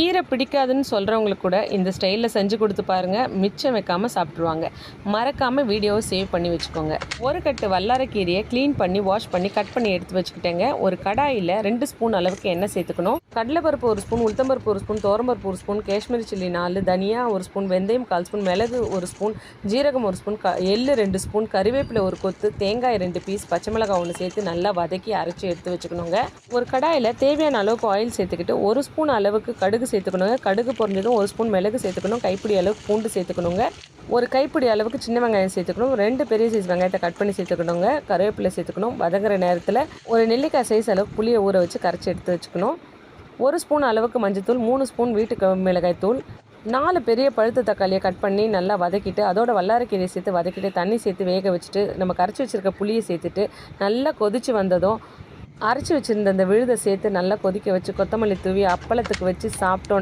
கீரை பிடிக்காதுன்னு சொல்கிறவங்களுக்கு கூட இந்த ஸ்டைலில் செஞ்சு கொடுத்து பாருங்கள், மிச்சம் வைக்காமல் சாப்பிட்ருவாங்க. மறக்காமல் வீடியோவை சேவ் பண்ணி வச்சுக்கோங்க. ஒரு கட்டு வல்லாரக்கீரையை க்ளீன் பண்ணி வாஷ் பண்ணி கட் பண்ணி எடுத்து வச்சுக்கிட்டேங்க. ஒரு கடாயில் 2 ஸ்பூன் அளவுக்கு எண்ணெய் சேர்த்துக்கணும். கடலைப்பருப்பு 1 ஸ்பூன், உளுத்தம்பருப்பு 1 ஸ்பூன், துவரம்பருப்பு 1 ஸ்பூன், காஷ்மீரி சில்லி 4, தனியா 1 ஸ்பூன், வெந்தயம் 1/4 ஸ்பூன், மிளகு 1 ஸ்பூன், ஜீரகம் 1 ஸ்பூன், எள்ளு 2 ஸ்பூன், கறிவேப்பிலை 1 கொத்து, தேங்காய் 2 பீஸ், பச்சை மிளகாய் 1 சேர்த்து நல்லா வதக்கி அரைச்சி எடுத்து வச்சுக்கணுங்க. ஒரு கடாயில் தேவையான அளவுக்கு ஆயில் சேர்த்துக்கிட்டு 1 ஸ்பூன் அளவுக்கு கடுகு சேர்த்துக்கணுங்க. கடுகு பொரிஞ்சதும் 1 ஸ்பூன் மிளகு சேர்த்துக்கணும். கைப்பிடி அளவுக்கு பூண்டு சேர்த்துக்கணுங்க. ஒரு கைப்பிடி அளவுக்கு சின்ன வெங்காயம் சேர்த்துக்கணும். 2 பெரிய சைஸ் வெங்காயத்தை கட் பண்ணி சேர்த்துக்கணுங்க. கருவேப்பிலை சேர்த்துக்கணும். வதங்குற நேரத்தில் ஒரு நெல்லிக்காய் சைஸ் அளவுக்கு புளியை ஊற வச்சு கரைச்சி எடுத்து வச்சுக்கணும். 1 ஸ்பூன் அளவுக்கு மஞ்சத்தூள், 3 ஸ்பூன் வீட்டு மிளகாய் தூள், 4 பெரிய பழுத்த தக்காளியை கட் பண்ணி நல்லா வதக்கிட்டு அதோட வல்லாரக்கீரையை சேர்த்து வதக்கிட்டு தண்ணி சேர்த்து வேக வச்சுட்டு நம்ம கரைச்சி வச்சுருக்க புளியை சேர்த்துட்டு நல்லா கொதித்து வந்ததும் அரைச்சி வச்சுருந்த அந்த விழுதை சேர்த்து நல்லா கொதிக்க வச்சு கொத்தமல்லி தூவி அப்பளத்துக்கு வச்சு சாப்பிட்டோம்.